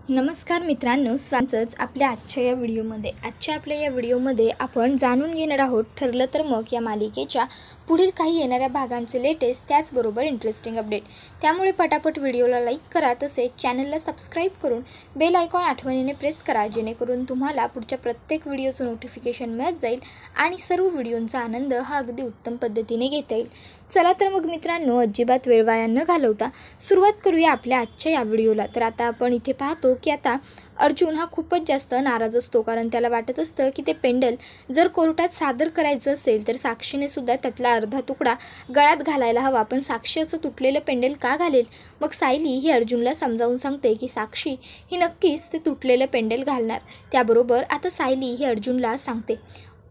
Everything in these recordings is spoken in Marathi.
नमस्कार मित्रांनो, स्वागतच आपल्या आजच्या या व्हिडिओमध्ये आपण जाणून घेणार आहोत ठरलं तर मग या मालिकेच्या पुढील काही येणाऱ्या भागांचे लेटेस्ट त्याचबरोबर इंटरेस्टिंग अपडेट। त्यामुळे पटापट व्हिडिओला लाईक करा, तसेच चॅनलला सबस्क्राईब करून बेल आयकॉन आठवणीने प्रेस करा, जेणेकरून तुम्हाला पुढच्या प्रत्येक व्हिडिओचं नोटिफिकेशन मिळत जाईल आणि सर्व व्हिडिओंचा आनंद हा अगदी उत्तम पद्धतीने घेता येईल। चला तर मग मित्रांनो, अजिबात वेळ वाया न घालवता सुरुवात करूया आपल्या आजच्या या व्हिडिओला। तर आता आपण इथे पाहतो की आता अर्जुन हा खूपच जास्त नाराज असतो, कारण त्याला वाटत असतं की ते पेंडल जर कोर्टात सादर करायचं असेल तर साक्षीने सुद्धा त्यातला अर्धा तुकडा गळ्यात घालायला हवा, पण साक्षी असं तुटलेलं पेंडल का घालेल। मग सायली ही अर्जुनला समजावून सांगते की साक्षी ही नक्कीच ते तुटलेलं पेंडल घालणार। त्याबरोबर आता सायली ही अर्जुनला सांगते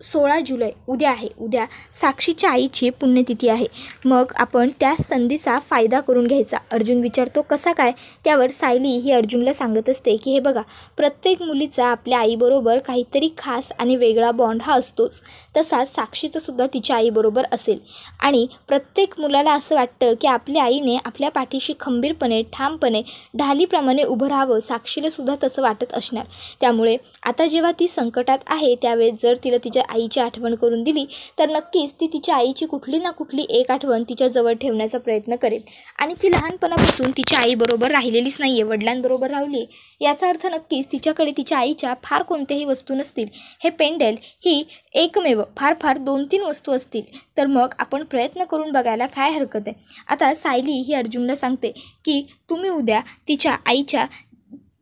16 जुलै उद्या आहे, उद्या साक्षीच्या आईची पुण्यतिथी आहे, मग आपण त्या संधीचा फायदा करून घ्यायचा। अर्जुन विचारतो कसा काय, त्यावर सायली ही अर्जुनला सांगत असते की हे बघा, प्रत्येक मुलीचा आपल्या आईबरोबर काहीतरी खास आणि वेगळा बॉन्ड हा असतोच, तसाच साक्षीचा सुद्धा तिच्या आईबरोबर असेल आणि प्रत्येक मुलाला असं वाटतं की आपल्या आईने आपल्या पाठीशी खंबीरपणे ठामपणे ढालीप्रमाणे उभं राहावं। साक्षीला सुद्धा तसं वाटत असणार, त्यामुळे आता जेव्हा ती संकटात आहे त्यावेळेस जर तिला तिच्या आईची आठवण करून दिली तर नक्कीच ती तिच्या आईची कुठली ना कुठली एक आठवण तिच्या जवळ ठेवण्याचा प्रयत्न करेल। आणि ती लहानपणापासून तिच्या आईबरोबर राहिलेलीच नाही आहे, वडिलांबरोबर राहिली, याचा अर्थ नक्कीच तिच्याकडे तिच्या आईच्या फार कोणत्याही वस्तू नसतील। हे पेंडल ही एकमेव फार 2-3 वस्तू असतील, तर मग आपण प्रयत्न करून बघायला काय हरकत आहे। आता सायली ही अर्जुनला सांगते की तुम्ही उद्या तिच्या आईच्या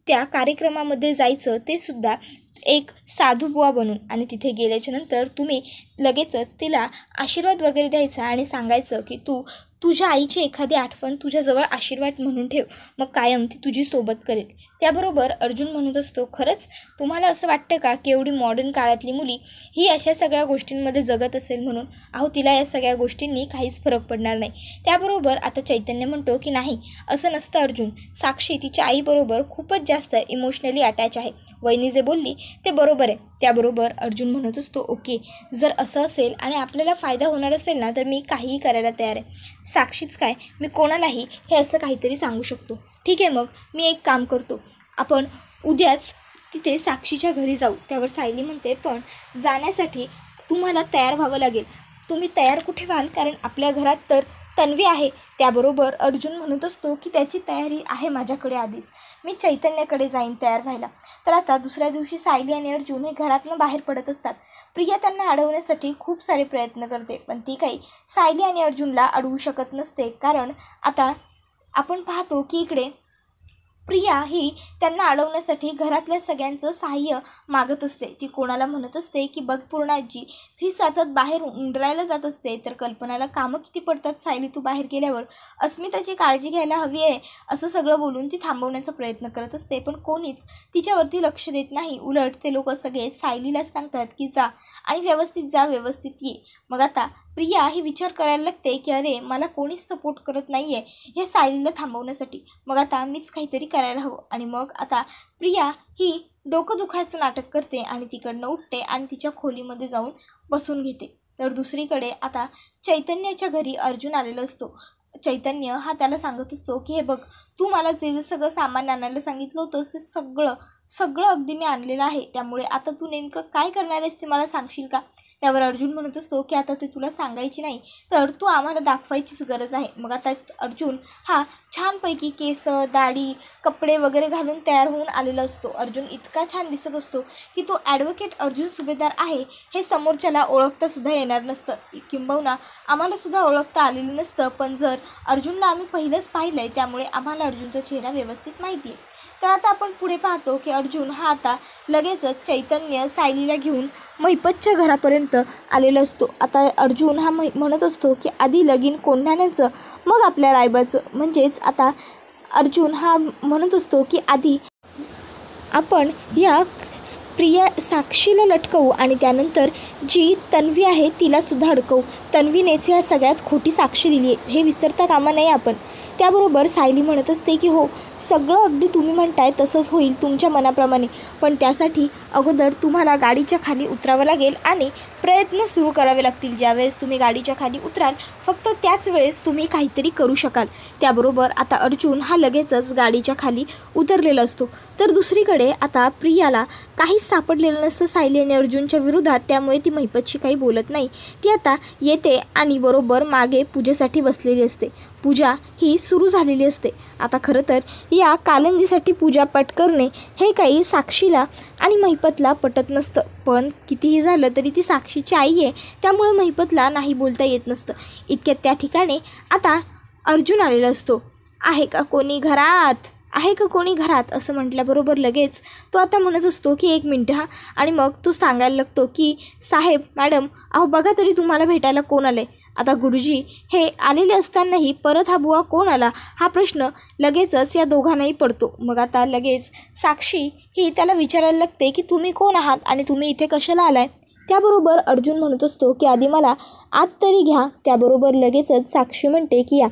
त्या कार्यक्रमामध्ये जायचं, ते सुद्धा एक साधू बुवा बनून, आणि तिथे गेल्याच्या नंतर तुम्ही लगेचच तिला आशीर्वाद वगैरे द्यायचा आणि सांगायचं की तू तुझ्या आईची एखादी आठवण तुझ्याजवळ आशीर्वाद म्हणून ठेव, मग कायम ती तुझी सोबत करेल। त्याबरोबर अर्जुन म्हणत असतो, खरंच तुम्हाला असं वाटतं का की एवढी मॉडर्न काळातली मुली ही अशा सगळ्या गोष्टींमध्ये जगत असेल म्हणून? अहो, तिला या सगळ्या गोष्टींनी काहीच फरक पडणार नाही। त्याबरोबर आता चैतन्य म्हणतो की नाही, असं नसतं अर्जुन, साक्षी तिच्या आईबरोबर खूपच जास्त इमोशनली अटॅच आहे, वहिनी जे बोलली ते बरोबर आहे। त्याबरोबर अर्जुन म्हणत असतो, ओके, जर असं असेल आणि आपल्याला फायदा होणार असेल ना, तर मी काहीही करायला तयार आहे। साक्षीच काय, मी कोणालाही हे असं काहीतरी सांगू शकतो। ठीक आहे, मग मी एक काम करतो, आपण उद्याच तिथे साक्षीच्या घरी जाऊ। त्यावर सायली म्हणते, पण जाण्यासाठी तुम्हाला तयार व्हावं लागेल। तुम्ही तयार कुठे व्हाल, कारण आपल्या घरात तर तन्वी आहे। त्याबरोबर अर्जुन म्हणत असतो की त्याची तयारी आहे माझ्याकडे आधीच, मी चैतन्याकडे जाईन तयार व्हायला। तर आता दुसऱ्या दिवशी सायली आणि अर्जुन हे घरातनं बाहेर पडत असतात। प्रिया त्यांना अडवण्यासाठी खूप सारे प्रयत्न करते, पण ती काही सायली आणि अर्जुनला अडवू शकत नसते, कारण आता आपण पाहतो की इकडे प्रिया ही त्यांना अडवण्यासाठी घरातल्या सगळ्यांचं सहाय्य मागत असते। ती कोणाला म्हणत असते की बघ पूर्णाजी, ती सतत बाहेर उंडरायला जात असते, तर कल्पनाला कामं किती पडतात सायली तू बाहेर गेल्यावर, अस्मिताची काळजी घ्यायला हवी आहे, असं सगळं बोलून ती थांबवण्याचा प्रयत्न करत असते, पण कोणीच तिच्यावरती लक्ष देत नाही। उलट ते लोक सगळे सायलीलाच सांगतात की जा आणि व्यवस्थित जा, व्यवस्थित ये। मग आता प्रिया ही विचार करायला लागते की अरे, मला कोणीच सपोर्ट करत नाही आहे हे सायलीला थांबवण्यासाठी, मग आता मीच काहीतरी करायला हवं। आणि मग आता प्रिया ही डोकं दुखायचं नाटक करते आणि तिकडनं उठते आणि तिच्या खोलीमध्ये जाऊन बसून घेते। तर दुसरीकडे आता चैतन्याच्या घरी अर्जुन आलेला असतो। चैतन्य हा त्याला सांगत असतो की हे बघ, तू मला जे सगळं सामान आणायला सांगितलं होतंस ते सगळं अगदी मी आणलेलं आहे, त्यामुळे आता तू नेमकं काय करणार आहेस ते मला सांगशील का? त्यावर अर्जुन म्हणत असतो की आता ते तुला सांगायची नाही, तर तू आम्हाला दाखवायचीच गरज आहे। मग आता अर्जुन हा छानपैकी केस, दाढी, कपडे वगैरे घालून तयार होऊन आलेला असतो। अर्जुन इतका छान दिसत असतो की तो ॲडव्होकेट अर्जुन सुभेदार आहे हे समोरच्याला ओळखता सुद्धा येणार नसतं, किंबहुना आम्हाला सुद्धा ओळखता आलेलं नसतं, पण जर अर्जुनला आम्ही पहिलंच पाहिलं आहे त्यामुळे आम्हाला अर्जुनचा चेहरा व्यवस्थित माहिती आहे। तर आता आपण पुढे पाहतो की अर्जुन हा आता लगेचच चैतन्य सायलीला घेऊन महिपतच्या घरापर्यंत आलेला असतो। आता अर्जुन हा म्हणत असतो की आधी लगीन कोंढाण्याचं, मग आपल्या रायबाचं, म्हणजेच आता अर्जुन हा म्हणत असतो की आधी आपण या प्रिया साक्षीला लटकवू आणि त्यानंतर जी तन्वी आहे तिलासुद्धा अडकवू। तन्वीनेच ह्या सगळ्यात खोटी साक्षी दिली आहे हे विसरता कामा नये आपण। त्याबरोबर सायली म्हणत असते की हो, सगळं अगदी तुम्ही म्हणताय तसंच होईल तुमच्या मनाप्रमाणे, पण त्यासाठी अगोदर तुम्हाला गाडीच्या खाली उतरावं लागेल आणि प्रयत्न सुरू करावे लागतील. ज्यावेळेस तुम्ही गाडीच्या खाली उतराल फक्त त्याच वेळेस तुम्ही काहीतरी करू शकाल. त्याबरोबर आता अर्जुन हा लगेचच गाडीच्या खाली उतरलेला असतो. तर दुसरीकडे आता प्रियाला काहीच सापडलेलं नसतं सायली आणि अर्जुनच्या विरोधात, त्यामुळे ती महिपतशी काही बोलत नाही. ती आता येते आणि बरोबर मागे पूजेसाठी बसलेली असते. पूजा ही सुरू झालेली असते. आता खरं तर या कालंदीसाठी पूजापाठ करणे हे काही साक्षीला आणि महिपतला पटत नसतं, पण कितीही झालं तरी ती साक्षीची आई आहे, त्यामुळे महिपतला नाही बोलता येत नसतं. इतक्यात त्या ठिकाणी आता अर्जुन आलेला असतो. आहे का कोणी घरात, आहे का कोणी घरात असं म्हटल्याबरोबर लगेच तो आता म्हणत असतो की 1 मिनटं हा, आणि मग तो सांगायला लागतो की साहेब मॅडम अहो बघा तरी तुम्हाला भेटायला कोण आलं आहे. आता गुरुजी हे आलेले असतानाही परत हा बुवा कोण आला हा प्रश्न लगेचच या दोघांनाही पडतो. मग आता लगेच साक्षी ही त्याला विचारायला लागते की तुम्ही कोण आहात आणि तुम्ही इथे कशाला आलाय. त्याबरोबर अर्जुन म्हणत असतो की आधी मला आत तरी घ्या. त्याबरोबर लगेचच साक्षी म्हणते की या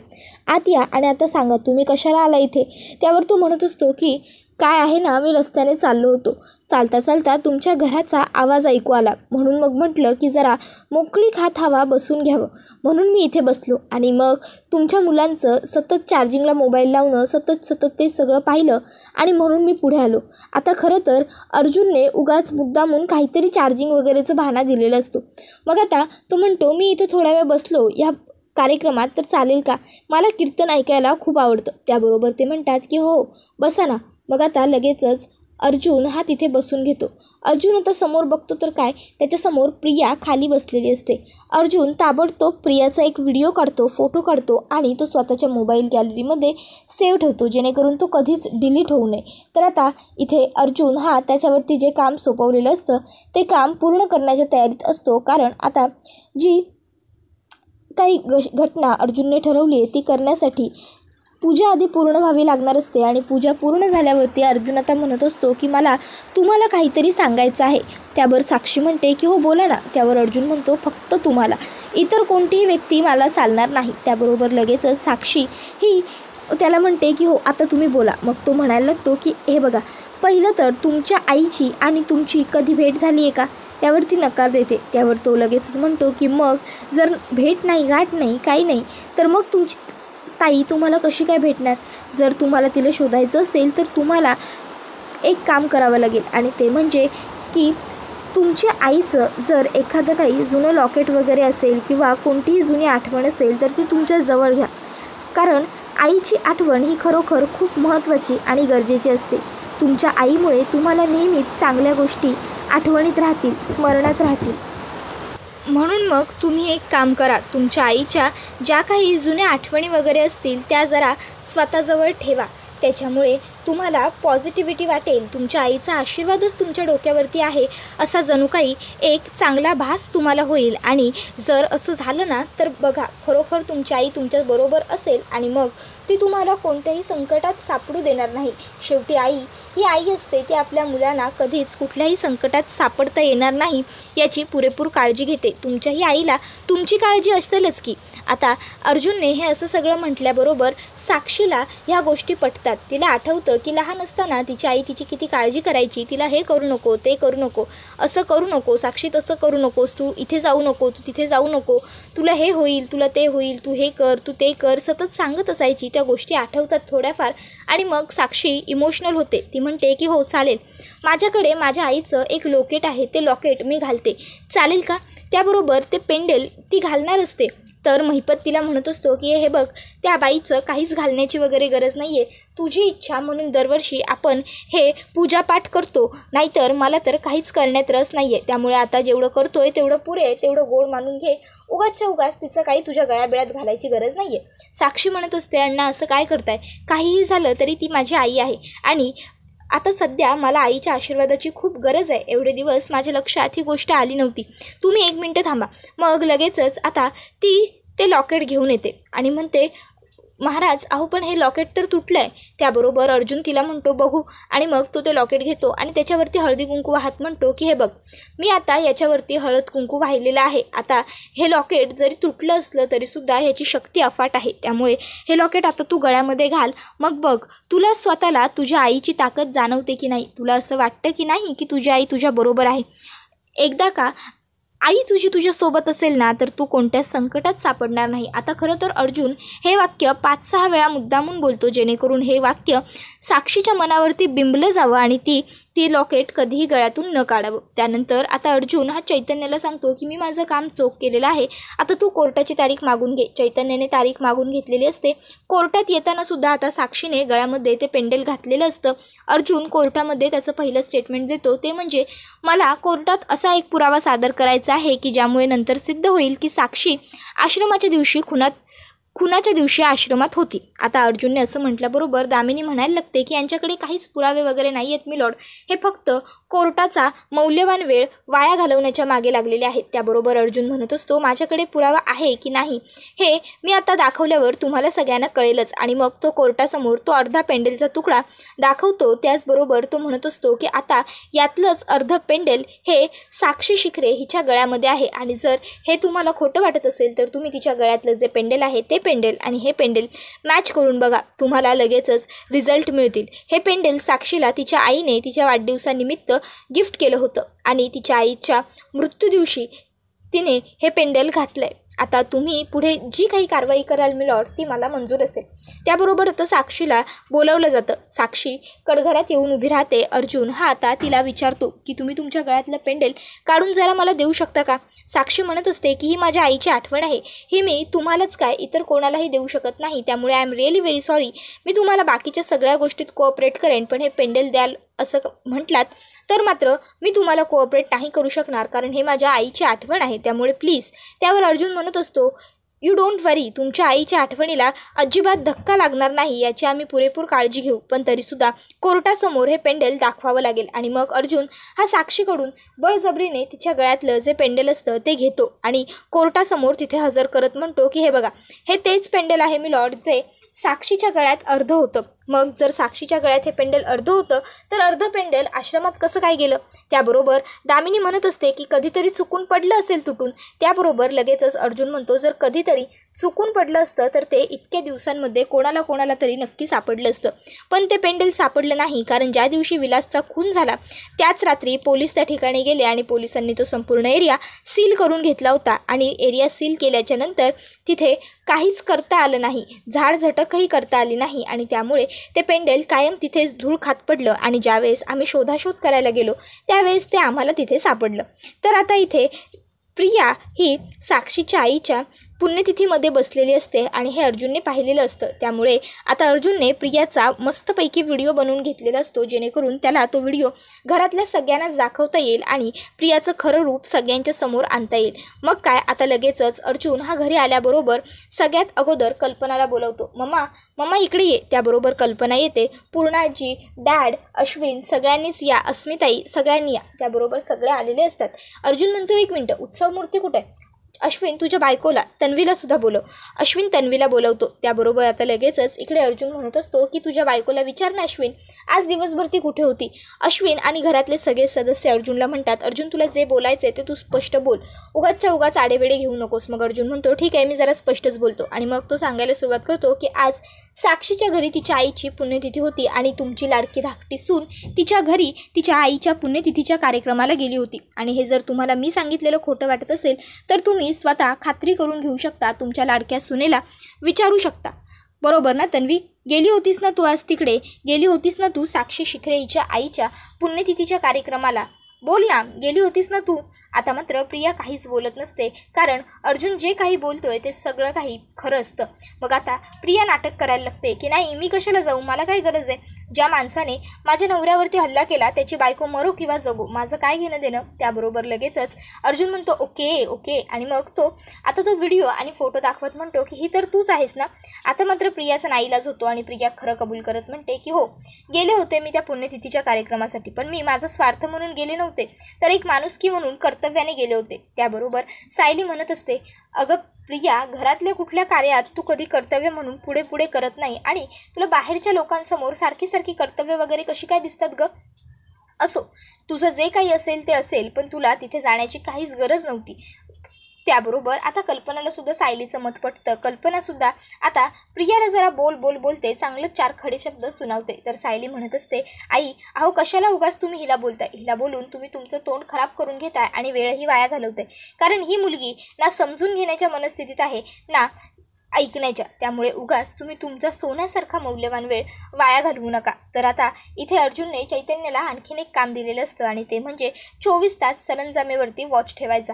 आत या आणि आता सांगा तुम्ही कशाला आला इथे. त्यावर तो म्हणत असतो की काय आहे ना, मी रस्त्याने चाललो होतो, चालता चालता तुमच्या घराचा आवाज ऐकू आला, म्हणून मग म्हटलं की जरा मोकळी खात हवा बसून घ्यावं, म्हणून मी इथे बसलो. आणि मग तुमच्या मुलांचं सतत चार्जिंगला मोबाईल लावणं सतत ते सगळं पाहिलं आणि म्हणून मी पुढे आलो. आता खरं तर अर्जुनने उगाच मुद्दामून काहीतरी चार्जिंग वगैरेचं बहाणा दिलेला असतो. मग आता तो म्हणतो मी इथे थोडा वेळ बसलो या कार्यक्रमात, तर चालेल का, मला कीर्तन ऐकायला खूप आवडतं. त्याबरोबर ते म्हणतात की हो बसा ना. मग आता लगेचच अर्जुन हा तिथे बसून घेतो. अर्जुन आता समोर बघतो तर काय, त्याच्यासमोर प्रिया खाली बसलेली असते. अर्जुन ताबडतोब प्रियाचा एक व्हिडिओ काढतो, फोटो काढतो आणि तो स्वतःच्या मोबाईल गॅलरीमध्ये सेव्ह ठेवतो, जेणेकरून तो कधीच डिलीट होऊ नये. तर आता इथे अर्जुन हा त्याच्यावरती जे काम सोपवलेलं असतं ते काम पूर्ण करण्याच्या तयारीत असतो, कारण आता जी काही घटना अर्जुनने ठरवली आहे ती करण्यासाठी पूजा आधी पूर्ण व्हावी लागणार असते. आणि पूजा पूर्ण झाल्यावरती अर्जुन आता म्हणत असतो की मला तुम्हाला काहीतरी सांगायचं आहे. त्यावर साक्षी म्हणते की हो बोला ना. त्यावर अर्जुन म्हणतो फक्त तुम्हाला, इतर कोणतीही व्यक्ती मला चालणार नाही. त्याबरोबर लगेचच साक्षी ही त्याला म्हणते की हो आता तुम्ही बोला. मग तो म्हणायला लागतो की हे बघा, पहिलं तर तुमच्या आईची आणि तुमची कधी भेट झाली आहे का. त्यावरती नकार देते. त्यावर तो लगेचच म्हणतो की मग जर भेट नाही, गाठ नाही, काही नाही, तर मग तुमची ताई तुम्हाला कशी काय भेटणार. जर तुम्हाला तिला शोधायचं असेल तर तुम्हाला एक काम करावं लागेल, आणि ते म्हणजे की तुमच्या आईचं जर एखादं काही जुनं लॉकेट वगैरे असेल किंवा कोणतीही जुनी आठवण असेल तर ती तुमच्या जवळ घ्या, कारण आईची आठवण ही खरोखर खूप महत्त्वाची आणि गरजेची असते. तुमच्या आईमुळे तुम्हाला नेहमीच चांगल्या गोष्टी आठवणीत राहतील, स्मरणात राहतील. म्हणून मग तुम्ही एक काम करा, तुमच्या आईच्या ज्या काही जुन्या आठवणी वगैरे असतील त्या जरा स्वतःजवळ ठेवा. त्याच्यामुळे तुम्हाला पॉझिटिव्हिटी वाटेल. तुमच्या आईचा आशीर्वादच तुमच्या डोक्यावरती आहे असा जणू काही एक चांगला भास तुम्हाला होईल. आणि जर असं झालं ना तर बघा, खरोखर तुमची आई तुमच्याबरोबर असेल आणि मग ती तुम्हाला कोणत्याही संकटात सापडू देणार नाही. शेवटी आई ही आई असते, ती आपल्या मुलांना कधीच कुठल्याही संकटात सापडता येणार नाही याची पुरेपूर काळजी घेते. तुमच्याही आईला तुमची काळजी असेलच की. आता अर्जुनने हे असं सगळं म्हटल्याबरोबर साक्षीला ह्या गोष्टी पटतात. तिला आठवतं की लहान असताना तिची आई तिची किती काळजी करायची, तिला हे करू नको, ते करू नको, असं करू नको, साक्षी तसं करू नकोस, तू इथे जाऊ नको, तू तिथे जाऊ नको, तुला हे होईल, तुला ते होईल, तू हे कर, तू ते कर, सतत सांगत असायची. त्या गोष्टी आठवतात थोड्याफार आणि मग साक्षी इमोशनल होते. ती म्हणते की हो चालेल, माझ्याकडे माझ्या आईचं एक लॉकेट आहे, ते लॉकेट मी घालते, चालेल का. त्याबरोबर ते पेंडेल ती घालणार असते. तर महिपत तिला म्हणत असतो की हे बघ, त्या बाईचं काहीच घालण्याची वगैरे गरज नाही आहे, तुझी इच्छा म्हणून दरवर्षी आपण हे पूजापाठ करतो, नाहीतर मला तर काहीच करण्यात रस नाही आहे. त्यामुळे आता जेवढं करतोय तेवढं पुरे आहे, तेवढं गोड मानून घे. उगाचच्या उगाच तिचं काही तुझ्या गळ्याबिळ्यात घालायची गरज नाही आहे. साक्षी म्हणत असते अण्णा असं काय करताय, काहीही झालं तरी ती माझी आई आहे आणि आता सध्या मला आईच्या आशीर्वादाची खूप गरज आहे. एवढे दिवस माझ्या लक्षात ही गोष्ट आली नव्हती. तुम्ही 1 मिनटं थांबा. मग लगेचच आता ती ते लॉकेट घेऊन येते आणि म्हणते महाराज अहो पण हे लॉकेट तर तुटलं आहे. त्याबरोबर अर्जुन तिला म्हणतो बघू, आणि मग तो ते लॉकेट घेतो आणि त्याच्यावरती हळदी कुंकू वाहत म्हणतो की हे बघ, मी आता याच्यावरती हळद कुंकू वाहिलेलं आहे. आता हे लॉकेट जरी तुटलं असलं तरीसुद्धा ह्याची शक्ती अफाट आहे, त्यामुळे हे लॉकेट आता तू गळ्यामध्ये घाल. मग बघ तुला स्वतःला तुझ्या आईची ताकद जाणवते की नाही, तुला असं वाटतं की नाही की तुझी आई तुझ्याबरोबर आहे. एकदा का आई तुझी तुझ्यासोबत असेल ना तर तू कोणत्याच संकटात सापडणार नाही. आता खरं तर अर्जुन हे वाक्य 5-6 वेळा मुद्दामून बोलतो, जेणेकरून हे वाक्य साक्षीच्या मनावरती बिंबलं जावं आणि ती लॉकेट कधीही गळ्यातून न काढावं. त्यानंतर आता अर्जुन हा चैतन्याला सांगतो की मी माझं काम चोख केलेलं आहे, आता तू कोर्टाची तारीख मागून घे. चैतन्याने तारीख मागून घेतलेली असते. कोर्टात येताना सुद्धा आता साक्षीने गळ्यामध्ये ते पेंडेल घातलेलं असतं. अर्जुन कोर्टामध्ये त्याचं पहिलं स्टेटमेंट देतो, ते म्हणजे मला कोर्टात असा एक पुरावा सादर करायचा आहे की ज्यामुळे नंतर सिद्ध होईल की साक्षी आश्रमाच्या दिवशी खुनाच्या दिवशी आश्रमात होती. आता अर्जुनने असं म्हटल्याबरोबर दामिनी म्हणायला लागते की यांच्याकडे काहीच पुरावे वगैरे नाही आहेत मिलॉर्ड, हे फक्त कोर्टाचा मौल्यवान वेळ वाया घालवण्याच्या मागे लागलेले आहेत. त्याबरोबर अर्जुन म्हणत असतो माझ्याकडे पुरावा आहे की नाही हे मी आता दाखवल्यावर तुम्हाला सगळ्यांना कळेलच. आणि मग तो कोर्टासमोर तो अर्धा पेंडेलचा तुकडा दाखवतो. त्याचबरोबर तो म्हणत असतो की आता यातलंच अर्ध पेंडेल हे साक्षी शिखरे हिच्या गळ्यामध्ये आहे, आणि जर हे तुम्हाला खोटं वाटत असेल तर तुम्ही तिच्या गळ्यातलं जे पेंडेल आहे ते पेंडेल आणि हे पेंडेल मॅच करून बघा, तुम्हाला लगेचच रिझल्ट मिळतील. हे पेंडेल साक्षीला तिच्या आईने तिच्या वाढदिवसानिमित्त गिफ्ट केलं होतं आणि तिच्या आईच्या मृत्यू दिवशी तिने हे पेंडेल घातलंय. आता तुम्ही पुढे जी काही कारवाई कराल मिलॉर्ड ती मला मंजूर असेल. त्याबरोबर आता साक्षीला बोलावलं जातं. साक्षी कडघरात येऊन उभी राहते. अर्जुन हा आता तिला विचारतो की तुम्ही तुमच्या गळ्यातलं पेंडेल काढून जरा मला देऊ शकता का. साक्षी म्हणत असते की ही माझ्या आईची आठवण आहे, ही मी तुम्हालाच काय इतर कोणालाही देऊ शकत नाही, त्यामुळे I am really very sorry. मी तुम्हाला बाकीच्या सगळ्या गोष्टीत कोऑपरेट करेन, पण हे पेंडेल द्याल असं म्हटलात तर मात्र मी तुम्हाला कोऑपरेट नाही करू शकणार, कारण हे माझ्या आईची आठवण आहे, त्यामुळे प्लीज. त्यावर अर्जुन म्हणत असतो यू डोंट वरी, तुमच्या आईच्या आठवणीला अजिबात धक्का लागणार नाही याची आम्ही पुरेपूर काळजी घेऊ, पण तरीसुद्धा कोर्टासमोर हे पेंडेल दाखवावं लागेल. आणि मग अर्जुन हा साक्षीकडून बळजबरीने तिच्या गळ्यातलं जे पेंडेल असतं ते घेतो आणि कोर्टासमोर तिथे हजर करत म्हणतो की हे बघा, हे तेच पेंडेल आहे मी लॉर्ड जे साक्षीच्या गळ्यात अर्ध होतं. मग जर साक्षीच्या गळ्यात हे पेंडेल अर्ध होतं तर अर्ध पेंडेल आश्रमात कसं काय गेलं. त्याबरोबर दामिनी म्हणत असते की कधीतरी चुकून पडलं असेल तुटून. त्याबरोबर लगेचच अर्जुन म्हणतो जर कधीतरी चुकून पडलं असतं तर ते इतक्या दिवसांमध्ये कोणाला तरी नक्की सापडलं असतं, पण ते पेंडेल सापडलं नाही, कारण ज्या दिवशी विलासचा खून झाला त्याच रात्री पोलीस त्या ठिकाणी गेले आणि पोलिसांनी तो संपूर्ण एरिया सील करून घेतला होता. आणि एरिया सील केल्याच्या नंतर तिथे काहीच करता आलं नाही, झाडझटकही करता आली नाही, आणि त्यामुळे ते पेंडेल कायम तिथेच धूळ खात पडलं. आणि ज्यावेळेस आम्ही शोधाशोध करायला गेलो त्यावेळेस ते आम्हाला तिथे सापडलं. तर आता इथे प्रिया ही साक्षीच्या आईच्या पुण्यतिथीमध्ये बसलेली असते आणि हे अर्जुनने पाहिलेलं असतं. त्यामुळे आता अर्जुनने प्रियाचा मस्तपैकी व्हिडिओ बनवून घेतलेला असतो, जेणेकरून त्याला तो व्हिडिओ घरातल्या सगळ्यांनाच दाखवता येईल आणि प्रियाचं खरं रूप सगळ्यांच्या समोर आणता येईल. मग काय, आता लगेचच अर्जुन हा घरी आल्याबरोबर सगळ्यात अगोदर कल्पनाला बोलवतो. मम्मा इकडे ये. त्याबरोबर कल्पना येते. पूर्णाजी, डॅड, अश्विन सगळ्यांनीच या, अस्मिताई सगळ्यांनी या. त्याबरोबर सगळे आलेले असतात. अर्जुन म्हणतो 1 मिनटं, उत्सव मूर्ती कुठे आहे. अश्विन तुझ्या बायकोला तन्वीला सुद्धा बोलव. अश्विन तन्वीला बोलवतो. त्याबरोबर आता लगेचच इकडे अर्जुन म्हणत असतो की तुझ्या बायकोला विचार ना अश्विन, आज दिवसभर ती कुठे होती. अश्विन आणि घरातले सगळे सदस्य अर्जुनला म्हणतात अर्जुन तुला जे बोलायचं आहे ते तू स्पष्ट बोल, उगाच आडेवेडे घेऊ नकोस. मग अर्जुन म्हणतो ठीक आहे, मी जरा स्पष्टच बोलतो. आणि मग तो सांगायला सुरुवात करतो की आज साक्षीच्या घरी तिच्या आईची पुण्यतिथी होती आणि तुमची लाडकी धाकटी सून तिच्या घरी तिच्या आईच्या पुण्यतिथीच्या कार्यक्रमाला गेली होती. आणि हे जर तुम्हाला मी सांगितलेलं खोटं वाटत असेल तर तुम्ही स्वतः खात्री करून घेऊ शकता, तुमच्या लाडक्या सुनेला विचारू शकता. बरोबर ना तन्वी, गेली होतीस ना तू आज तिकडे, गेली होतीस ना तू साक्षी शिखरे हिच्या आईच्या पुण्यतिथीच्या कार्यक्रमाला, बोल ना, गेली होतीस ना तू. आता मात्र प्रिया काहीच बोलत नसते, कारण अर्जुन जे काही बोलतोय ते सगळं काही खरं असतं. मग आता प्रिया नाटक करायला लागते की नाही मी कशाला जाऊ, मला काय गरज आहे, ज्या माणसाने माझ्या नवऱ्यावरती हल्ला केला त्याची बायको मरो किंवा जगो, माझं काय घेणं देणं. त्याबरोबर लगेचच अर्जुन म्हणतो ओके. आणि मग तो आता तो व्हिडिओ आणि फोटो दाखवत म्हणतो की ही तर तूच आहेस ना. आता मात्र प्रियाचा नाईलाज होतो आणि प्रिया खरं कबूल करत म्हणते की हो, गेले होते मी त्या पुण्यतिथीच्या कार्यक्रमासाठी, पण मी माझा स्वार्थ म्हणून गेले नव्हते, तर एक माणुसकी म्हणून कर्तव्याने गेले होते. त्याबरोबर सायली म्हणत असते अगं प्रिया, घरातल्या कुठल्या कार्यात तू कधी कर्तव्य म्हणून पुढे पुढे करत नाही आणि तुला बाहेरच्या लोकांसमोर सारखी सारखी कर्तव्य वगैरे कशी काय दिसतात ग? असो, तुझं जे काही असेल ते असेल, पण तुला तिथे जाण्याची काहीच गरज नव्हती. त्याबरोबर आता कल्पनाला सुद्धा सायलीचं मत पटतं. कल्पनासुद्धा आता प्रियाला जरा बोल बोल बोलते, चांगलं 4 खडे शब्द सुनावते. तर सायली म्हणत असते, आई अहो कशाला उगाच तुम्ही हिला बोलताय? हिला बोलून तुम्ही तुमचं तोंड खराब करून घेताय आणि वेळही वाया घालवताय. कारण ही मुलगी ना समजून घेण्याच्या मनस्थितीत आहे ना ऐकण्याच्या. त्यामुळे उगाच तुम्ही तुमचा सोन्यासारखा मौल्यवान वेळ वाया घालवू नका. तर आता इथे अर्जुनने चैतन्याला आणखीन एक काम दिलेलं असतं आणि ते म्हणजे 24 तास सरंजामेवरती वॉच ठेवायचा.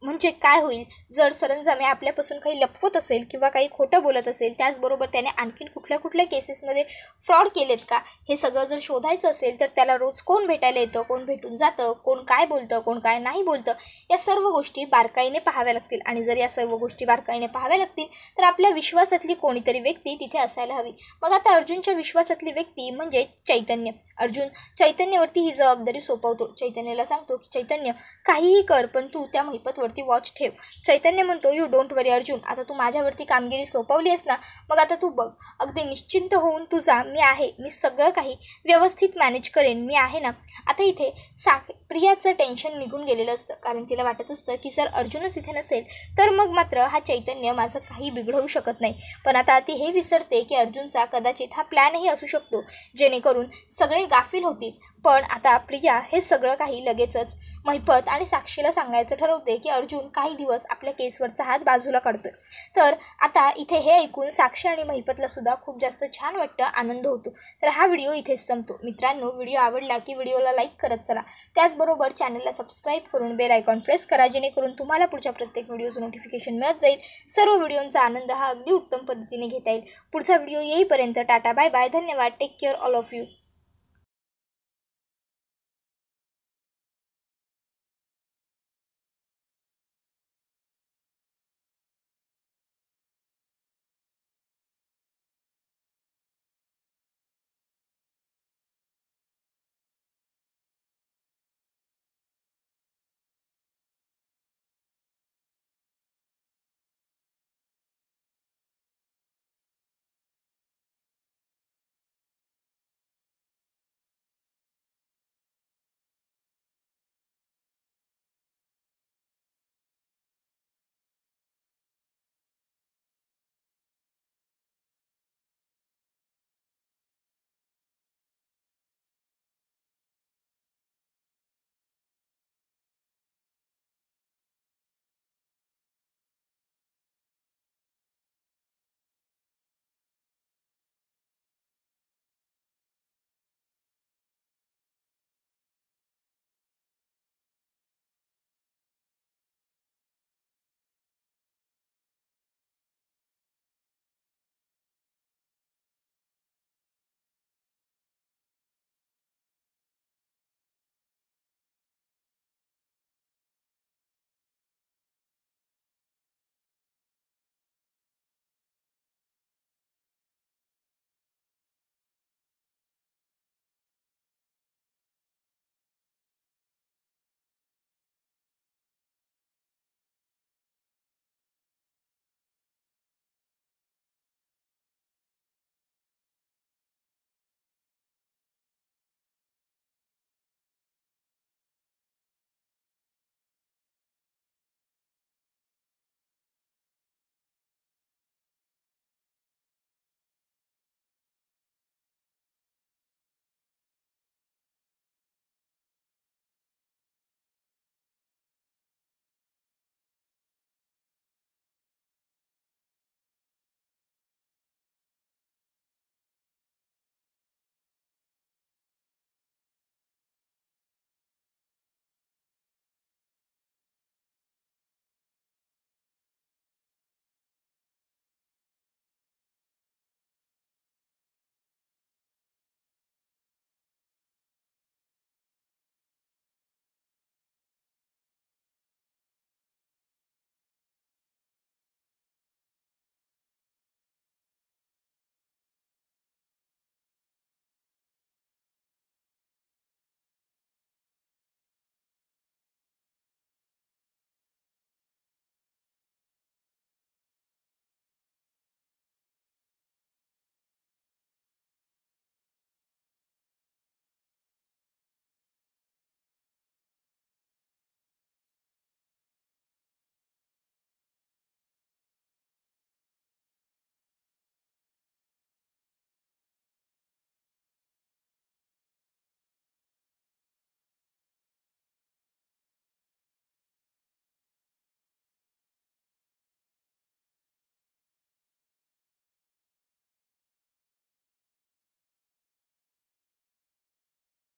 म्हणजे काय होईल, जर सरंजामे आपल्यापासून काही लपवत असेल किंवा काही खोटं बोलत असेल, त्याचबरोबर त्याने आणखीन कुठल्या कुठल्या केसेसमध्ये फ्रॉड केलेत का, हे सगळं जर शोधायचं असेल तर त्याला रोज कोण भेटायला येतं, कोण भेटून जातं, कोण काय बोलतं, कोण काय नाही बोलतं, या सर्व गोष्टी बारकाईने पाहाव्या लागतील. आणि जर या सर्व गोष्टी बारकाईने पाहाव्या लागतील तर आपल्या विश्वासातली कोणीतरी व्यक्ती तिथे असायला हवी. मग आता अर्जुनच्या विश्वासातली व्यक्ती म्हणजे चैतन्य. अर्जुन चैतन्यावरती ही जबाबदारी सोपवतो. चैतन्याला सांगतो की चैतन्य, काहीही कर पण तू त्या महिपतवरती वॉच ठेव. चैतन्य म्हणतो, यू डोंट वरी अर्जुन, आता तू माझ्यावरती कामगिरी सोपवली आहेस ना, मग आता तू बघ, अगदी निश्चिंत होऊन तू जा. मी आहे, मी सगळं काही व्यवस्थित मॅनेज करेन, मी आहे ना. आता इथे प्रियाचं टेन्शन निघून गेलेलं असतं, कारण तिला वाटत असतं की जर अर्जुनच इथे नसेल तर मग मात्र हा चैतन्य माझं काही बिघडवू शकत नाही. पण आता ती हे विसरते की अर्जुनचा कदाचित हा प्लॅनही असू शकतो, जेणेकरून सगळे गाफील होतील. पण आता प्रिया हे सगळं काही लगेचच महिपत आणि साक्षीला सांगायचं ठरवते की अर्जुन काही दिवस आपल्या केसवरचा हात बाजूला काढतोय. तर आता इथे हे ऐकून साक्षी आणि महिपतला सुद्धा खूप जास्त छान वाटतं, आनंद होतो. तर हा व्हिडिओ इथेच संपतो. मित्रांनो, व्हिडिओ आवडला की व्हिडिओला लाईक करत चला. त्याचबरोबर चॅनलला सबस्क्राईब करून बेल आयकॉन प्रेस करा, जेणेकरून तुम्हाला पुढच्या प्रत्येक व्हिडिओचं नोटिफिकेशन मिळत जाईल. सर्व व्हिडिओंचा आनंद हा अगदी उत्तम पद्धतीने घेता येईल. पुढचा व्हिडिओ येईपर्यंत टाटा बाय बाय, धन्यवाद, take care all of you.